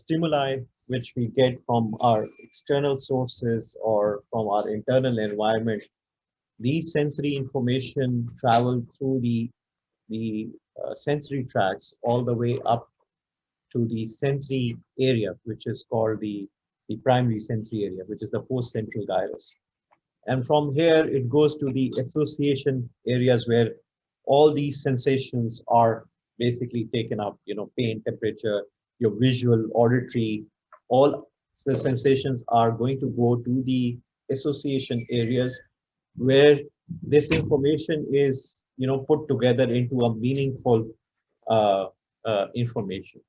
stimuli which we get from our external sources or from our internal environment, these sensory information travel through the sensory tracts all the way up to the sensory area, which is called the primary sensory area, which is the post-central gyrus. And from here, it goes to the association areas where all these sensations are basically taken up, pain, temperature, your visual, auditory, all the sensations are going to go to the association areas where this information is, put together into a meaningful uh, information.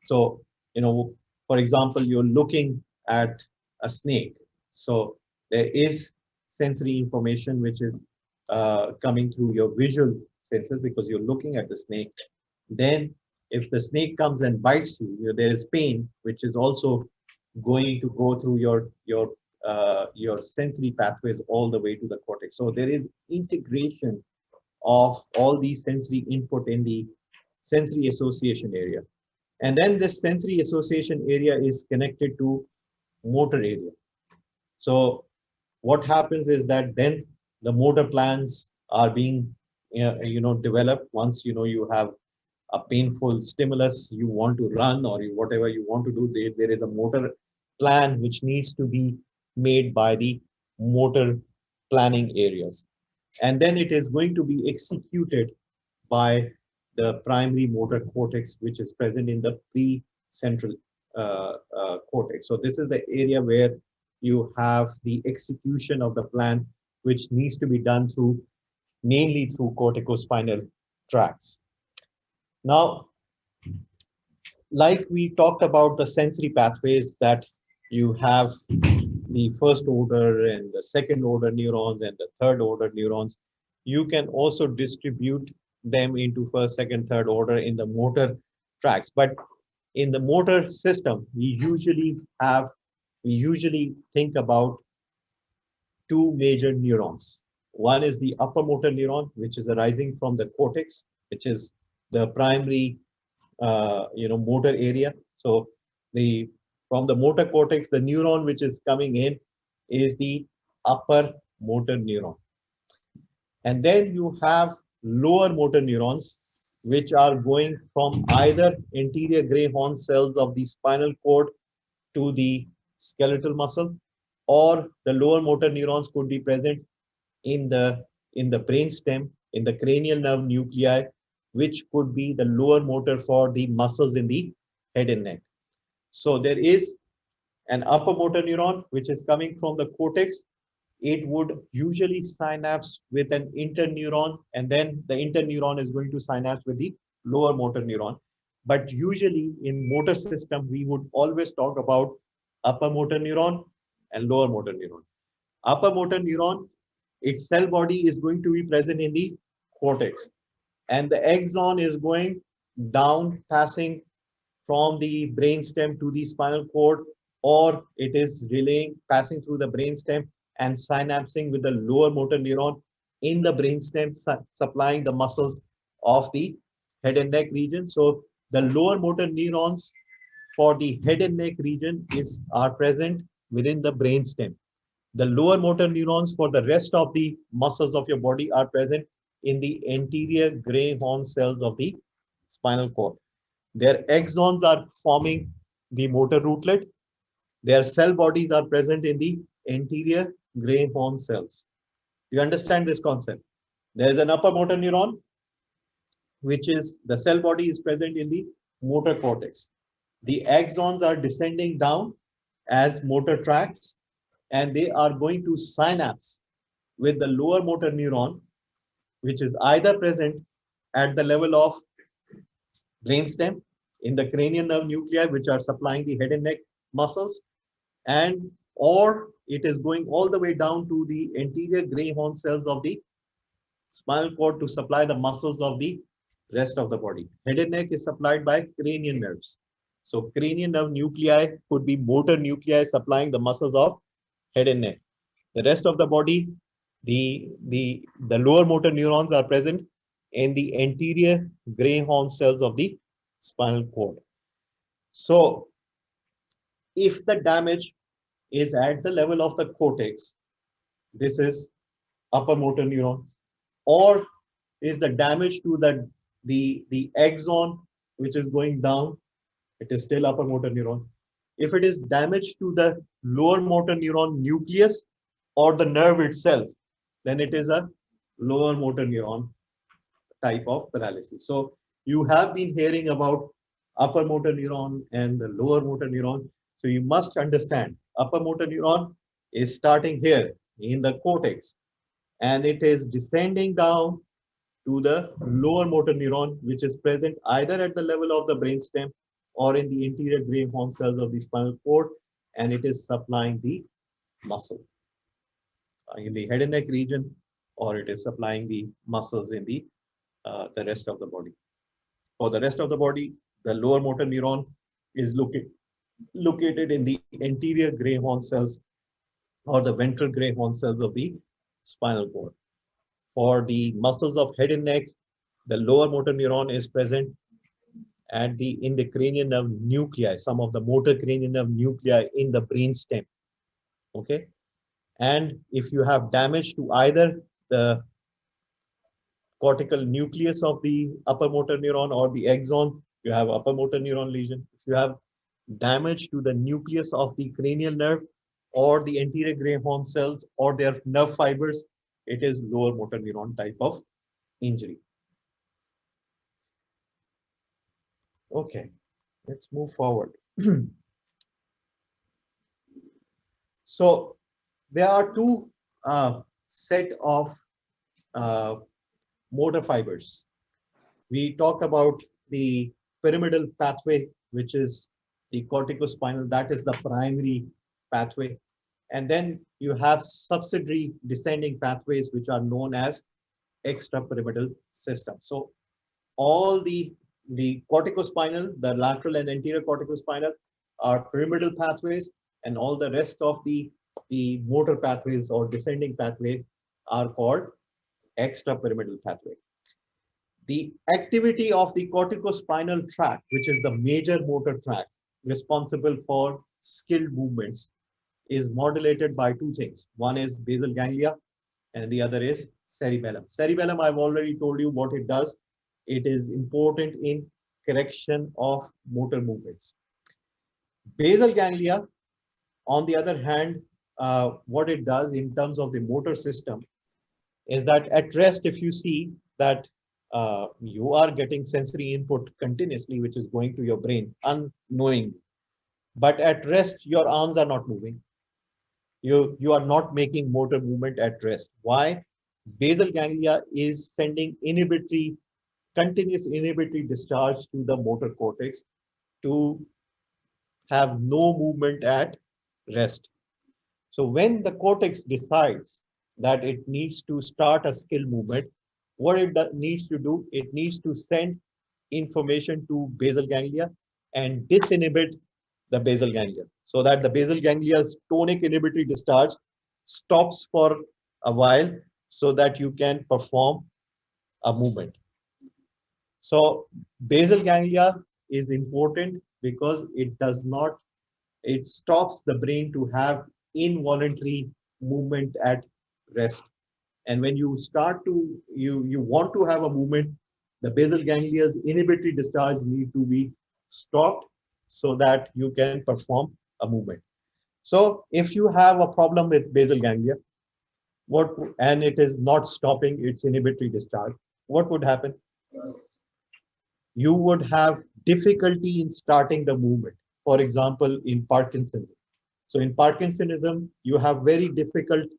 So, for example, you're looking at a snake. So there is sensory information which is coming through your visual senses because you're looking at the snake. Then if the snake comes and bites you, there is pain, which is also going to go through your sensory pathways all the way to the cortex. So there is integration of all these sensory input in the sensory association area. And then this sensory association area is connected to motor area. So what happens is that then the motor plans are being developed once you have a painful stimulus, you want to run or whatever you want to do, there is a motor plan which needs to be made by the motor planning areas. And then it is going to be executed by the primary motor cortex, which is present in the pre-central cortex. So this is the area where you have the execution of the plan, which needs to be done mainly through corticospinal tracts. Now, like we talked about the sensory pathways, that you have the first order and the second order neurons and the third order neurons. You can also distribute them into first, second, third order in the motor tracts. But in the motor system, we usually think about two major neurons. One is the upper motor neuron, which is arising from the cortex, which is the primary motor area. So from the motor cortex, the neuron which is coming in is the upper motor neuron. And then you have lower motor neurons, which are going from either anterior gray horn cells of the spinal cord to the skeletal muscle, or the lower motor neurons could be present in the brain stem, in the cranial nerve nuclei, which could be the lower motor for the muscles in the head and neck. So there is an upper motor neuron which is coming from the cortex. It would usually synapse with an interneuron, and then the interneuron is going to synapse with the lower motor neuron. But usually in motor system, we would always talk about upper motor neuron and lower motor neuron. Upper motor neuron, its cell body is going to be present in the cortex, and the axon is going down, passing from the brainstem to the spinal cord, or it is relaying, passing through the brainstem and synapsing with the lower motor neuron in the brainstem, supplying the muscles of the head and neck region. So the lower motor neurons for the head and neck region are present within the brainstem. The lower motor neurons for the rest of the muscles of your body are present in the anterior gray horn cells of the spinal cord. Their axons are forming the motor rootlet. Their cell bodies are present in the anterior gray horn cells. You understand this concept? There is an upper motor neuron, which is the cell body is present in the motor cortex. The axons are descending down as motor tracts, and they are going to synapse with the lower motor neuron, which is either present at the level of brainstem in the cranial nerve nuclei, which are supplying the head and neck muscles, and or it is going all the way down to the anterior gray horn cells of the spinal cord to supply the muscles of the rest of the body. Head and neck is supplied by cranial nerves. So cranial nerve nuclei could be motor nuclei supplying the muscles of head and neck. The rest of the body, the lower motor neurons are present in the anterior gray horn cells of the spinal cord. So If the damage is at the level of the cortex, this is upper motor neuron, or is the damage to the axon which is going down, it is still upper motor neuron. If it is damage to the lower motor neuron nucleus or the nerve itself, then it is a lower motor neuron type of paralysis. So you have been hearing about upper motor neuron and the lower motor neuron. So you must understand upper motor neuron is starting here in the cortex, and it is descending down to the lower motor neuron, which is present either at the level of the brainstem or in the anterior gray horn cells of the spinal cord, and it is supplying the muscle in the head and neck region, or it is supplying the muscles in the rest of the body. For the rest of the body, the lower motor neuron is located in the anterior gray horn cells or the ventral gray horn cells of the spinal cord. For the muscles of head and neck, the lower motor neuron is present at the in the cranial nerve nuclei, some of the motor cranial nerve nuclei in the brain stem. Okay, and if you have damage to either the cortical nucleus of the upper motor neuron or the axon, you have upper motor neuron lesion. If you have damage to the nucleus of the cranial nerve or the anterior gray horn cells or their nerve fibers, it is lower motor neuron type of injury. Okay, let's move forward. So there are two set of uh, motor fibers. We talked about the pyramidal pathway, which is the corticospinal, that is the primary pathway. And then you have subsidiary descending pathways, which are known as extrapyramidal system. So all the corticospinal, the lateral and anterior corticospinal are pyramidal pathways, and all the rest of the motor pathways or descending pathways are called extrapyramidal pathway. The activity of the corticospinal tract, which is the major motor tract responsible for skilled movements, is modulated by two things. One is basal ganglia and the other is cerebellum. Cerebellum, I've already told you what it does. It is important in correction of motor movements. Basal ganglia, on the other hand, what it does in terms of the motor system is that at rest, if you see that you are getting sensory input continuously, which is going to your brain unknowingly, but at rest, your arms are not moving. You are not making motor movement at rest. Why? Basal ganglia is sending continuous inhibitory discharge to the motor cortex to have no movement at rest. So when the cortex decides that it needs to start a skill movement, what it needs to do, it needs to send information to basal ganglia and disinhibit the basal ganglia so that the basal ganglia's tonic inhibitory discharge stops for a while so that you can perform a movement. So basal ganglia is important because it stops the brain to have involuntary movement at rest. And when you start to, you want to have a movement, the basal ganglia's inhibitory discharge need to be stopped so that you can perform a movement. So if you have a problem with basal ganglia, and it is not stopping its inhibitory discharge, what would happen? You would have difficulty in starting the movement. For example, in Parkinsonism. So in Parkinsonism, you have very difficult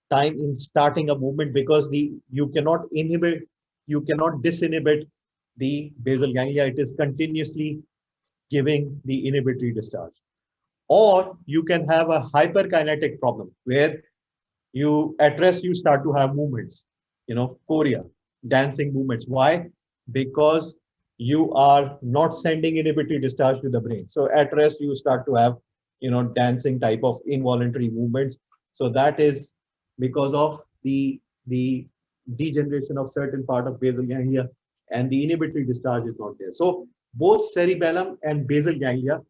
time in starting a movement because you cannot disinhibit the basal ganglia. It is continuously giving the inhibitory discharge. Or you can have a hyperkinetic problem where you at rest you start to have movements, chorea, dancing movements. Why? Because you are not sending inhibitory discharge to the brain. So at rest you start to have dancing type of involuntary movements. So that is because of the degeneration of certain part of basal ganglia, and the inhibitory discharge is not there. So both cerebellum and basal ganglia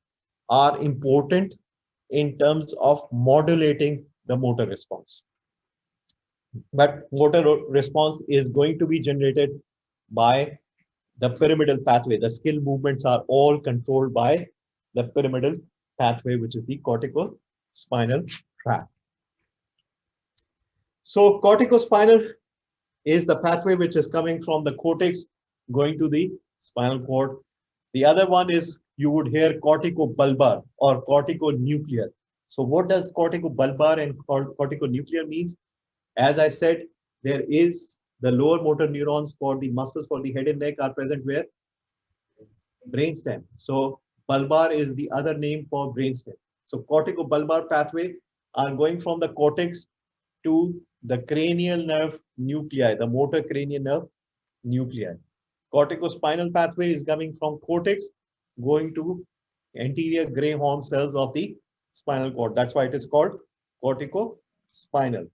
are important in terms of modulating the motor response. But motor response is going to be generated by the pyramidal pathway. The skill movements are all controlled by the pyramidal pathway, which is the corticospinal tract. So corticospinal is the pathway which is coming from the cortex going to the spinal cord. The other one is you would hear corticobulbar or corticonuclear. So what does corticobulbar and corticonuclear means? As I said, there is the lower motor neurons for the muscles for the head and neck are present where? Brainstem. So bulbar is the other name for brainstem. So corticobulbar pathway are going from the cortex to the cranial nerve nuclei, the motor cranial nerve nuclei. Corticospinal pathway is coming from cortex going to anterior gray horn cells of the spinal cord. That's why it is called corticospinal.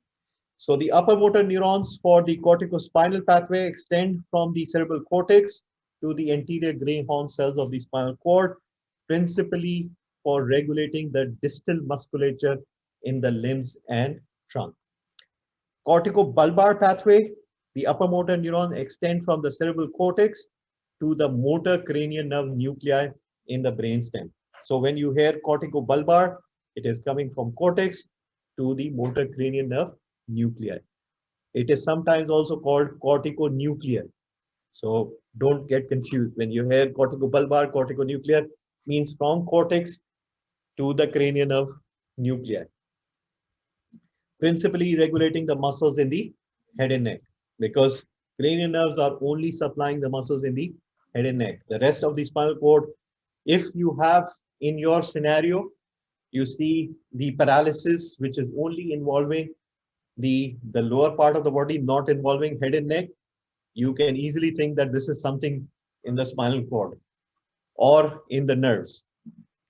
So the upper motor neurons for the corticospinal pathway extend from the cerebral cortex to the anterior gray horn cells of the spinal cord, principally for regulating the distal musculature in the limbs and trunk. Corticobulbar pathway, the upper motor neuron extend from the cerebral cortex to the motor cranial nerve nuclei in the brainstem. So when you hear corticobulbar, it is coming from cortex to the motor cranial nerve nuclei. It is sometimes also called corticonuclear. So don't get confused. When you hear corticobulbar, corticonuclear means from cortex to the cranial nerve nuclei, principally regulating the muscles in the head and neck, because cranial nerves are only supplying the muscles in the head and neck. The rest of the spinal cord, if you have in your scenario, you see the paralysis, which is only involving the lower part of the body, not involving head and neck, you can easily think that this is something in the spinal cord or in the nerves.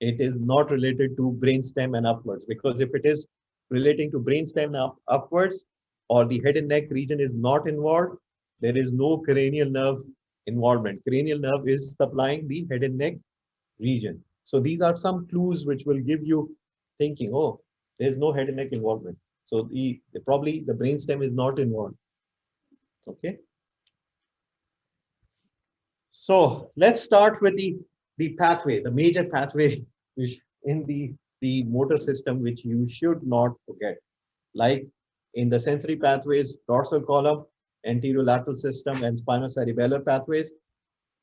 It is not related to brainstem and upwards, because if it is relating to brainstem upwards or the head and neck region is not involved, there is no cranial nerve involvement. Cranial nerve is supplying the head and neck region. So these are some clues which will give you thinking, oh, there's no head and neck involvement. So probably the brainstem is not involved. Okay. So let's start with the pathway, the major pathway which in the motor system, which you should not forget. Like in the sensory pathways, dorsal column, anterolateral system, and spinocerebellar pathways.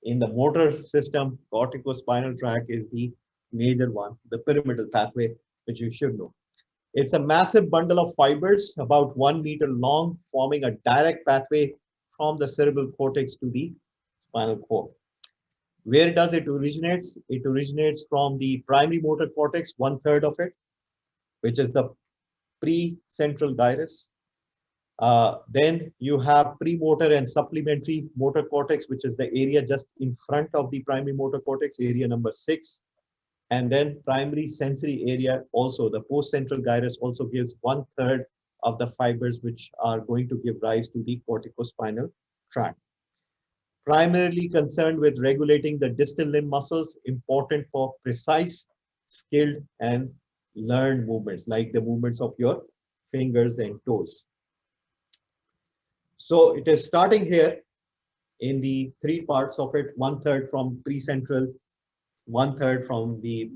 In the motor system, corticospinal tract is the major one, the pyramidal pathway, which you should know. It's a massive bundle of fibers, about 1 meter long, forming a direct pathway from the cerebral cortex to the spinal cord. Where does it originate? It originates from the primary motor cortex, 1/3 of it, which is the precentral gyrus. Then you have premotor and supplementary motor cortex, which is the area just in front of the primary motor cortex, area number 6. And then primary sensory area also, the postcentral gyrus also gives 1/3 of the fibers which are going to give rise to the corticospinal tract. Primarily concerned with regulating the distal limb muscles, important for precise, skilled, and learned movements, like the movements of your fingers and toes. So it is starting here in the 3 parts of it, 1/3 from precentral, 1/3 from the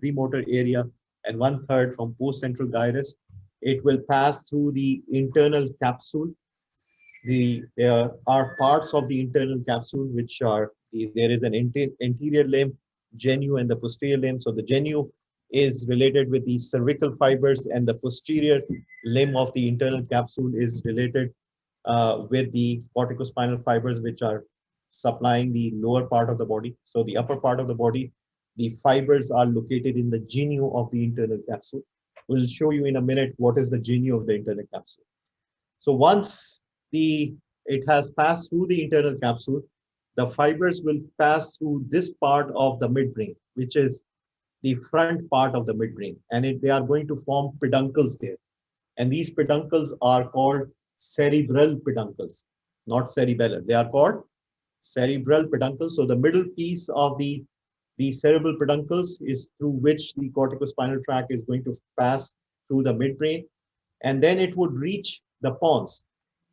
premotor area, and 1/3 from postcentral gyrus. It will pass through the internal capsule. There are parts of the internal capsule which are, there is an anterior limb, genu, and the posterior limb. So the genu is related with the cervical fibers, and the posterior limb of the internal capsule is related with the corticospinal fibers, which are supplying the lower part of the body. So the upper part of the body, the fibers are located in the genu of the internal capsule. We'll show you in a minute what is the genu of the internal capsule. So once it has passed through the internal capsule, the fibers will pass through this part of the midbrain, which is the front part of the midbrain, and they are going to form peduncles there. And these peduncles are called cerebral peduncles, not cerebellar. They are called cerebral peduncles. So the middle piece of the the cerebral peduncles is through which the corticospinal tract is going to pass through the midbrain, and then it would reach the pons.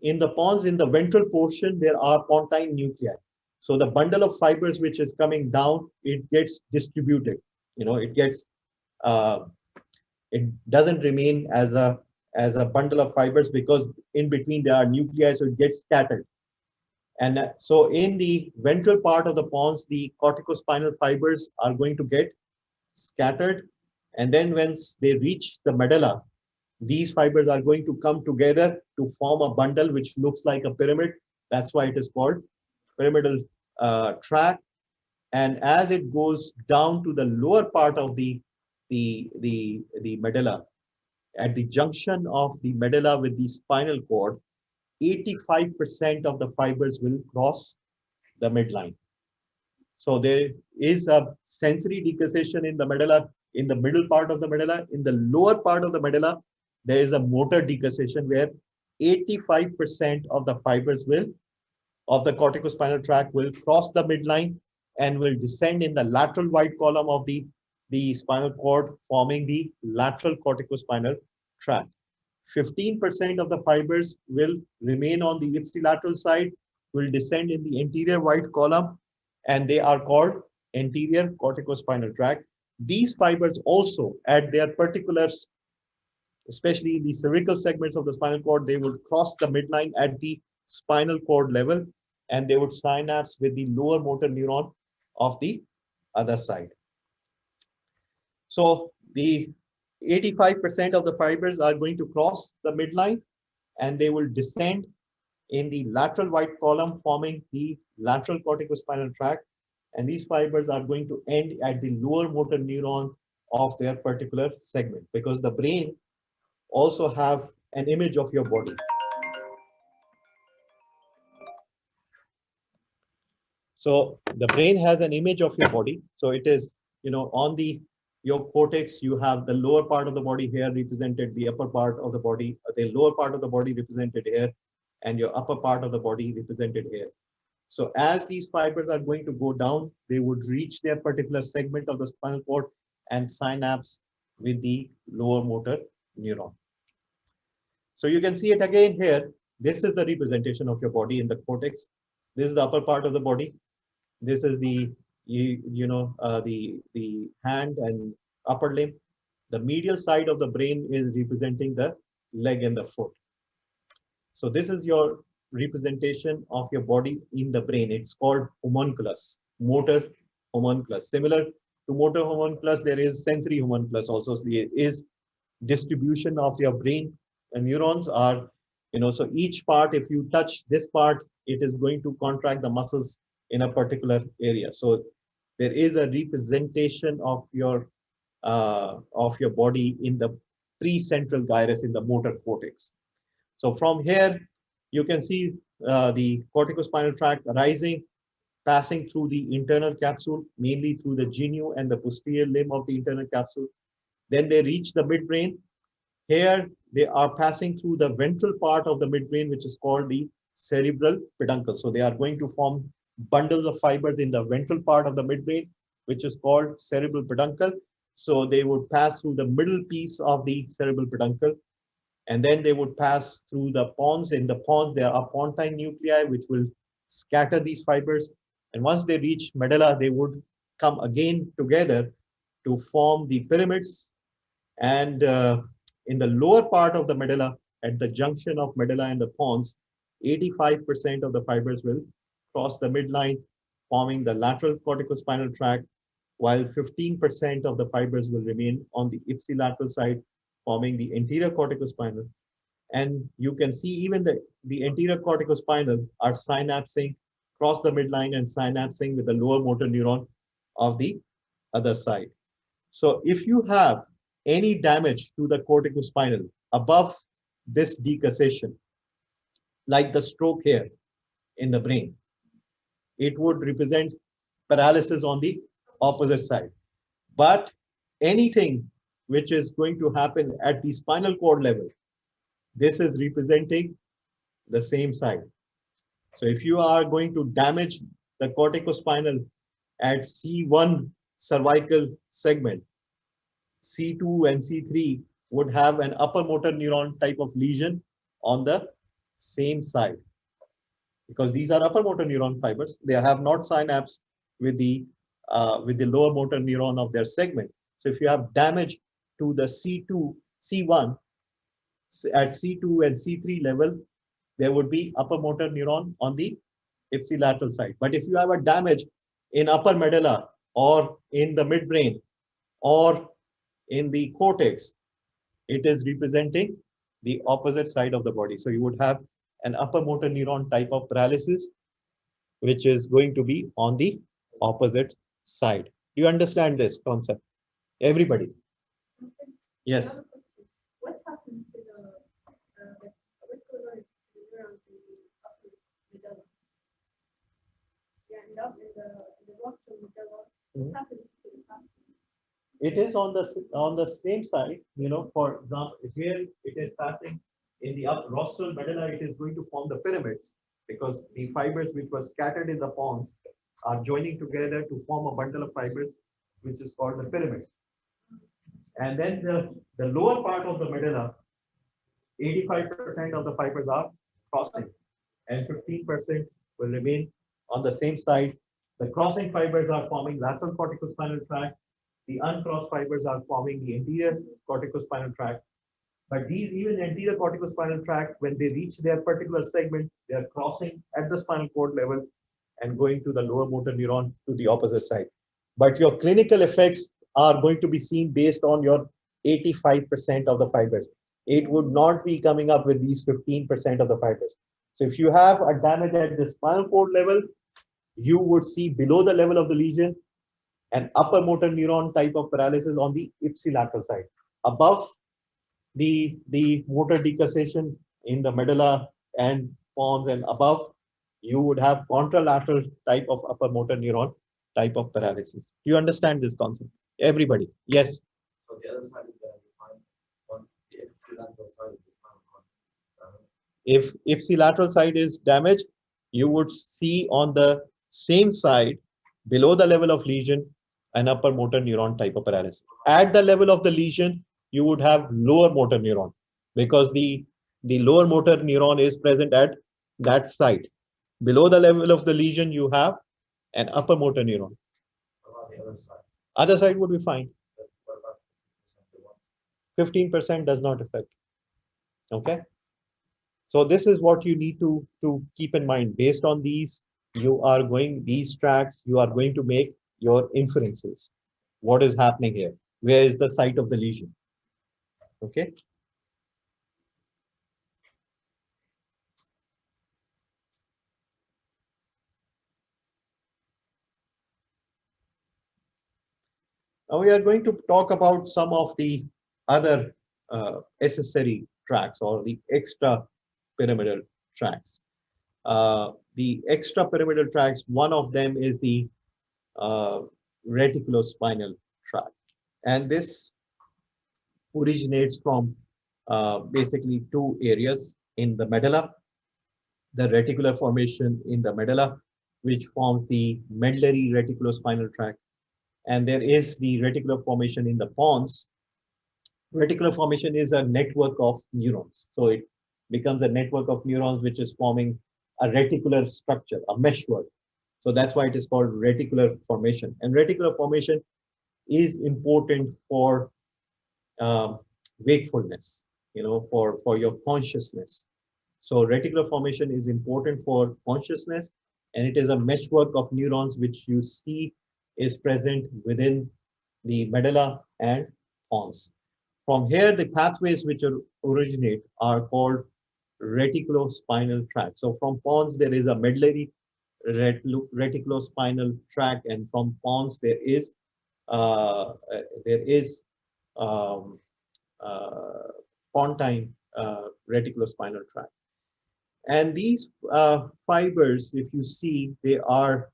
In the pons, in the ventral portion, there are pontine nuclei. So the bundle of fibers which is coming down, it gets distributed. It gets uh, it doesn't remain as a bundle of fibers, because in between there are nuclei, so it gets scattered. And so in the ventral part of the pons, the corticospinal fibers are going to get scattered. And then once they reach the medulla, these fibers are going to come together to form a bundle which looks like a pyramid. That's why it is called pyramidal tract. And as it goes down to the lower part of the medulla, at the junction of the medulla with the spinal cord, 85% of the fibers will cross the midline. So there is a sensory decussation in the medulla, in the middle part of the medulla. In the lower part of the medulla, there is a motor decussation where 85% of the fibers of the corticospinal tract will cross the midline and will descend in the lateral wide column of the spinal cord, forming the lateral corticospinal tract. 15% of the fibers will remain on the ipsilateral side, will descend in the anterior wide column, and they are called anterior corticospinal tract. These fibers also, at their particulars, especially in the cervical segments of the spinal cord, they would cross the midline at the spinal cord level, and they would synapse with the lower motor neuron of the other side. So the 85% of the fibers are going to cross the midline, and they will descend in the lateral wide column, forming the lateral corticospinal tract. And these fibers are going to end at the lower motor neuron of their particular segment, because the brain also have an image of your body. So the brain has an image of your body. So it is, on your cortex, you have the lower part of the body here represented, the upper part of the body, the lower part of the body represented here, and your upper part of the body represented here. So as these fibers are going to go down, they would reach their particular segment of the spinal cord and synapse with the lower motor neuron. So you can see it again here. This is the representation of your body in the cortex. This is the upper part of the body. This is the hand and upper limb. The medial side of the brain is representing the leg and the foot. So this is your representation of your body in the brain. It's called homunculus, motor homunculus. Similar to motor homunculus, there is sensory homunculus also. So there is distribution of your brain, and neurons are, so each part, if you touch this part, it is going to contract the muscles in a particular area. So there is a representation of your body in the precentral gyrus, in the motor cortex. So from here, you can see the corticospinal tract arising, passing through the internal capsule, mainly through the genu and the posterior limb of the internal capsule. Then they reach the midbrain. Here, they are passing through the ventral part of the midbrain, which is called the cerebral peduncle. So they are going to form bundles of fibers in the ventral part of the midbrain, which is called cerebral peduncle. So they would pass through the middle piece of the cerebral peduncle, and then they would pass through the pons. In the pons, there are pontine nuclei which will scatter these fibers. And once they reach medulla, they would come again together to form the pyramids. And in the lower part of the medulla, at the junction of medulla and the pons, 85% of the fibers will cross the midline, forming the lateral corticospinal tract, while 15% of the fibers will remain on the ipsilateral side, forming the anterior corticospinal. And you can see even the anterior corticospinal are synapsing, cross the midline and synapsing with the lower motor neuron of the other side. So if you have any damage to the corticospinal above this decussation, like the stroke here in the brain, it would represent paralysis on the opposite side. But anything which is going to happen at the spinal cord level, this is representing the same side. So if you are going to damage the corticospinal at C1 cervical segment, C2 and C3 would have an upper motor neuron type of lesion on the same side, because these are upper motor neuron fibers. They have not synapse with the lower motor neuron of their segment. So if you have damage to the C2, C1 at C2 and C3 level, there would be upper motor neuron on the ipsilateral side. But if you have a damage in upper medulla or in the midbrain or in the cortex, it is representing the opposite side of the body. So you would have an upper motor neuron type of paralysis, which is going to be on the opposite side. Do you understand this concept? Everybody? Yes. What happens to the auricular neurons in the upper medulla? You end up in the rostral medulla. What happens to the fascia? It is on the same side. For example, here it is passing in the rostral medulla. It is going to form the pyramids, because the fibers which were scattered in the pons are joining together to form a bundle of fibers, which is called the pyramid. And then the lower part of the medulla, 85% of the fibers are crossing, and 15% will remain on the same side. The crossing fibers are forming lateral corticospinal tract. The uncrossed fibers are forming the anterior corticospinal tract. But these, even anterior corticospinal tract, when they reach their particular segment, they are crossing at the spinal cord level and going to the lower motor neuron to the opposite side. But your clinical effects are going to be seen based on your 85% of the fibers. It would not be coming up with these 15% of the fibers. So if you have a damage at the spinal cord level, you would see below the level of the lesion an upper motor neuron type of paralysis on the ipsilateral side. Above the motor decussation in the medulla and pons and above, you would have contralateral type of upper motor neuron type of paralysis. Do you understand this concept? Everybody? Yes. So the other side is going to be fine on the ipsilateral side of the spinal cord. If ipsilateral side is damaged, you would see on the same side, below the level of lesion, an upper motor neuron type of paralysis. At the level of the lesion, you would have lower motor neuron, because the lower motor neuron is present at that site. Below the level of the lesion, you have an upper motor neuron. What about the other side? Other side would be fine. What about 15% does not affect. Okay. So this is what you need to keep in mind. Based on these, these tracks, you are going to make your inferences. What is happening here? Where is the site of the lesion? Okay. Now we are going to talk about some of the other accessory tracks, or the extra pyramidal tracks. The extra pyramidal tracks, one of them is the reticulospinal tract. And this originates from basically two areas in the medulla. The reticular formation in the medulla, which forms the medullary reticulospinal tract. And there is the reticular formation in the pons. Reticular formation is a network of neurons. So it becomes a network of neurons which is forming a reticular structure, a meshwork. So that's why it is called reticular formation. And reticular formation is important for wakefulness, for your consciousness. So reticular formation is important for consciousness, and it is a meshwork of neurons which you see is present within the medulla and pons. From here, the pathways which originate are called reticulospinal tract. So from pons, there is a medullary reticulospinal tract, and from pons there is um, pontine reticulospinal tract. And these fibers, if you see, they are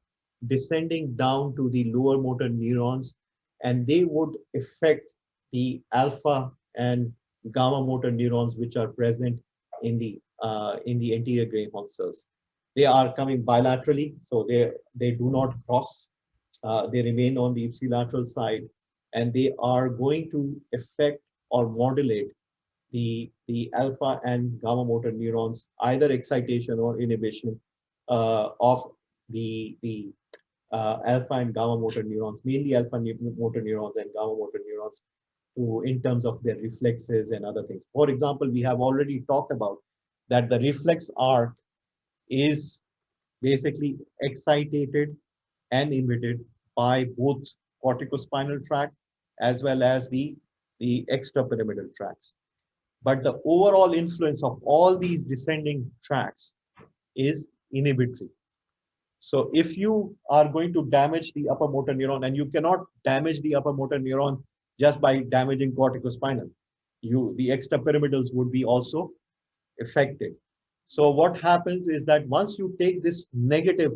descending down to the lower motor neurons, and they would affect the alpha and gamma motor neurons which are present in the anterior gray horn cells. They are coming bilaterally, so they do not cross They remain on the ipsilateral side, and they are going to affect or modulate the alpha and gamma motor neurons, either excitation or inhibition of the alpha and gamma motor neurons, mainly motor neurons and gamma motor neurons, to in terms of their reflexes and other things. For example, we have already talked about that the reflex arc is basically excited and inhibited by both corticospinal tract as well as the extrapyramidal tracts. But the overall influence of all these descending tracts is inhibitory. So if you are going to damage the upper motor neuron, and you cannot damage the upper motor neuron just by damaging corticospinal, the extrapyramidals would be also affected. So what happens is that once you take this negative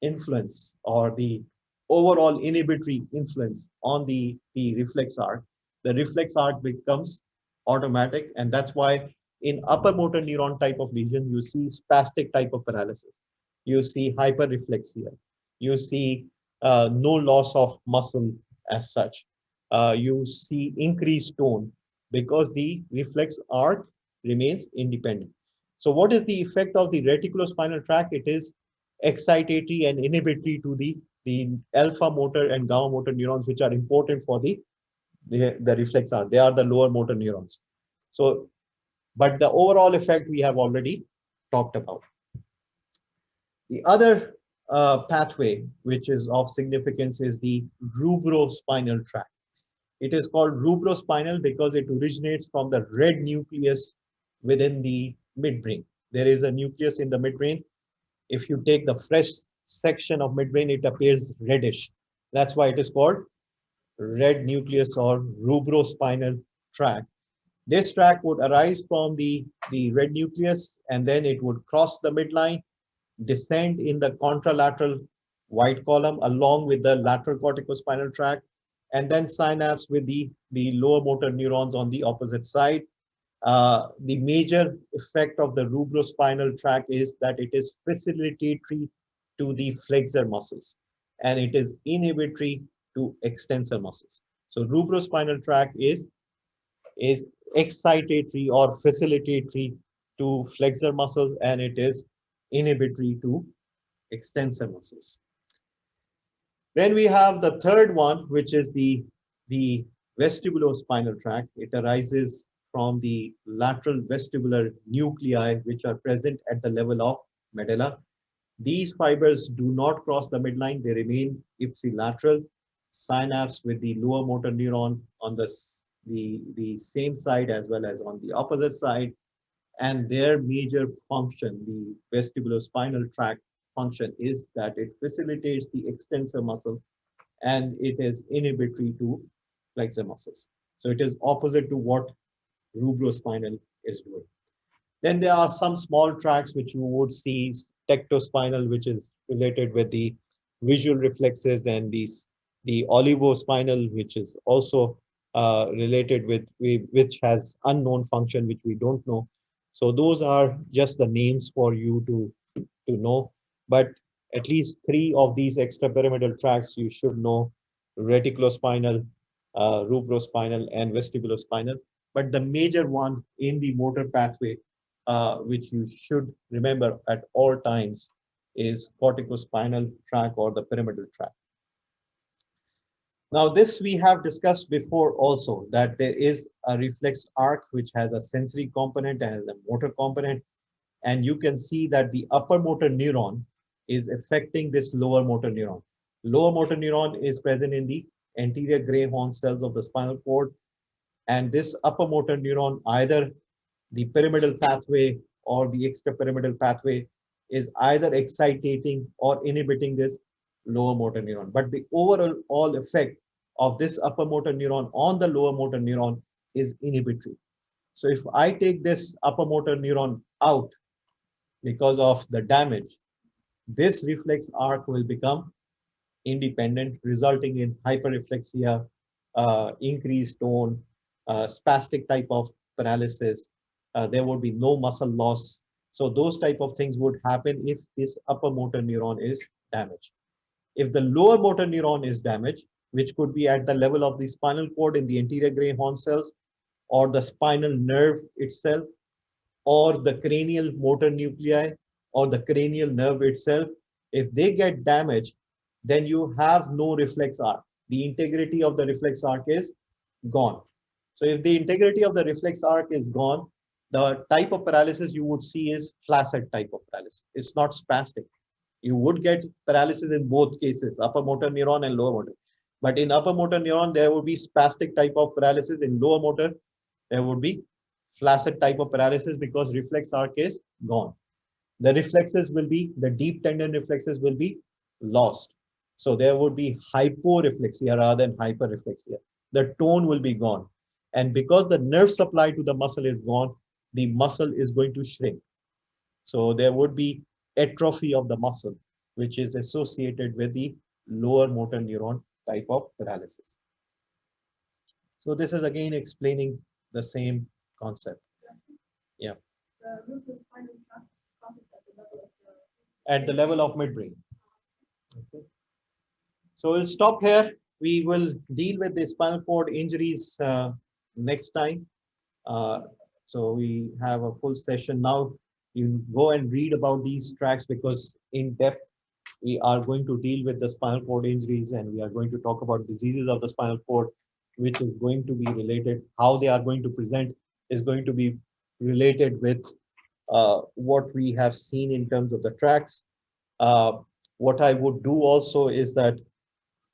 influence or the overall inhibitory influence on the reflex arc becomes automatic. And that's why in upper motor neuron type of lesion, you see spastic type of paralysis. You see hyperreflexia. You see no loss of muscle as such. You see increased tone because the reflex arc remains independent. So what is the effect of the reticulospinal tract? It is excitatory and inhibitory to the alpha motor and gamma motor neurons, which are important for the reflex arc. They are the lower motor neurons. So, but the overall effect we have already talked about. The other pathway which is of significance is the rubrospinal tract. It is called rubrospinal because it originates from the red nucleus within the midbrain. There is a nucleus in the midbrain. If you take the fresh section of midbrain, it appears reddish. That's why it is called red nucleus or rubrospinal tract. This tract would arise from the red nucleus, and then it would cross the midline, descend in the contralateral white column along with the lateral corticospinal tract, and then synapse with the lower motor neurons on the opposite side. The major effect of the rubrospinal tract is that it is facilitatory to the flexor muscles, and it is inhibitory to extensor muscles. So rubrospinal tract is excitatory or facilitatory to flexor muscles, and it is inhibitory to extensor muscles. Then we have the third one, which is the vestibulospinal tract. It arises from the lateral vestibular nuclei, which are present at the level of medulla. These fibers do not cross the midline. They remain ipsilateral, synapse with the lower motor neuron on the same side as well as on the opposite side. And their major function, the vestibulospinal tract function, is that it facilitates the extensor muscle and it is inhibitory to flexor muscles. So it is opposite to what rubrospinal is doing. Then there are some small tracts which you would see, tectospinal, which is related with the visual reflexes, and the olivospinal, which is also related with which has unknown function, which we don't know. So those are just the names for you to know. But at least three of these extrapyramidal tracts you should know: reticulospinal, rubrospinal, and vestibulospinal. But the major one in the motor pathway, which you should remember at all times, is corticospinal tract or the pyramidal tract. Now, this we have discussed before also, that there is a reflex arc which has a sensory component and has a motor component. And you can see that the upper motor neuron is affecting this lower motor neuron. Lower motor neuron is present in the anterior gray horn cells of the spinal cord. And this upper motor neuron, either the pyramidal pathway or the extrapyramidal pathway, is either excitating or inhibiting this lower motor neuron. But the overall effect of this upper motor neuron on the lower motor neuron is inhibitory. So if I take this upper motor neuron out because of the damage, this reflex arc will become independent, resulting in hyperreflexia, increased tone, spastic type of paralysis. There would be no muscle loss. So those type of things would happen if this upper motor neuron is damaged. If the lower motor neuron is damaged, which could be at the level of the spinal cord in the anterior gray horn cells, or the spinal nerve itself, or the cranial motor nuclei, or the cranial nerve itself, if they get damaged, then you have no reflex arc. The integrity of the reflex arc is gone. So if the integrity of the reflex arc is gone, the type of paralysis you would see is flaccid type of paralysis. It's not spastic. You would get paralysis in both cases, upper motor neuron and lower motor. But in upper motor neuron, there would be spastic type of paralysis. In lower motor, there would be flaccid type of paralysis because reflex arc is gone. The reflexes will be, the deep tendon reflexes will be lost. So there would be hyporeflexia rather than hyperreflexia. The tone will be gone. And because the nerve supply to the muscle is gone, the muscle is going to shrink. So there would be atrophy of the muscle, which is associated with the lower motor neuron type of paralysis. So this is again explaining the same concept. Yeah. At the level of midbrain. Okay. So we'll stop here. We will deal with the spinal cord injuries next time. So we have a full session now. You go and read about these tracks because in depth we are going to deal with the spinal cord injuries and we are going to talk about diseases of the spinal cord, which is going to be related. How they are going to present is going to be related with what we have seen in terms of the tracks. What I would do also is that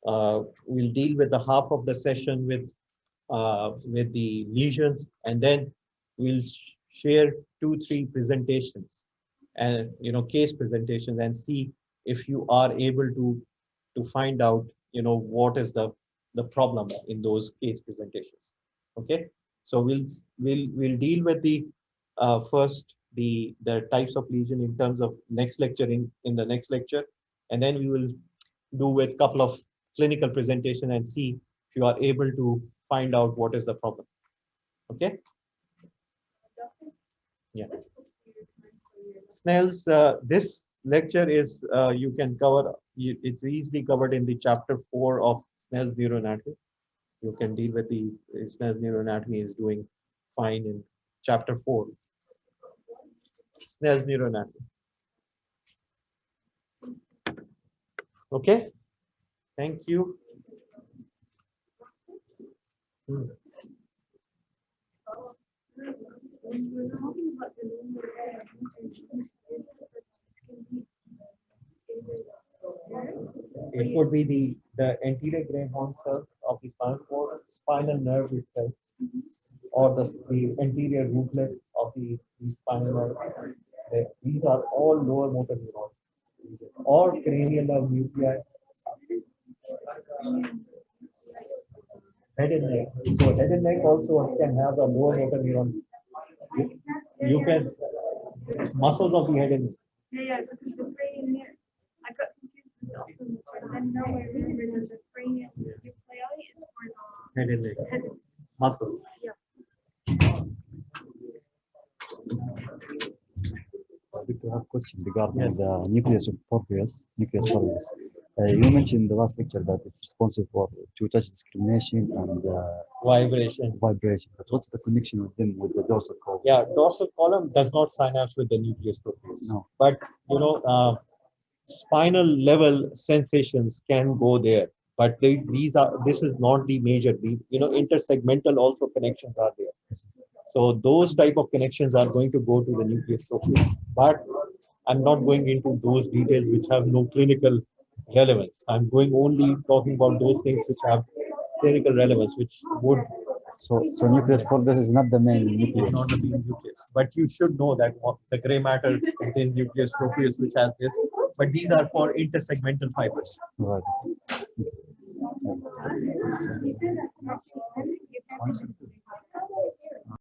we'll deal with the half of the session with the lesions, and then we'll share 2-3 presentations and case presentations and see if you are able to find out what is the problem in those case presentations. Okay, so we'll deal with the first the types of lesion in terms of next lecture in the next lecture, and then we will do with couple of clinical presentation and see if you are able to find out what is the problem. Okay. Yeah. Snell's, this lecture is, you can cover, it's easily covered in the chapter 4 of Snell's neuroanatomy. You can deal with the Snell's neuroanatomy is doing fine in chapter 4. Snell's neuroanatomy. Okay. Thank you. It could be the anterior gray horn cells of the spinal cord, spinal nerve itself, or the anterior rootlet of the spinal nerve. These are all lower motor neurons, or cranial nerve nuclei. Head and neck. So head and neck also can have a lower motor neuron. You can muscles of the head and neck. Yeah, because the brain, I got confused with the upper motor, and then now I remember that the brain nuclei is for the Head and neck. head and neck. Muscles. Yeah. I have a question regarding the nucleus of Porphyus. You mentioned in the last lecture that it's responsible for two-touch discrimination and Vibration. vibration. But what's the connection with them with the dorsal column? Yeah, dorsal column does not synapse with the nucleus proprius. No. But spinal level sensations can go there. But this is not the major. Intersegmental also connections are there. So those type of connections are going to go to the nucleus proprius. But I'm not going into those details which have no clinical relevance. I'm going only talking about those things which have clinical relevance, which would. So nucleus Porphyus is not the main nucleus. Not the main nucleus, but you should know that the gray matter contains nucleus proprius, which has this. But these are for intersegmental fibers. Right. He said that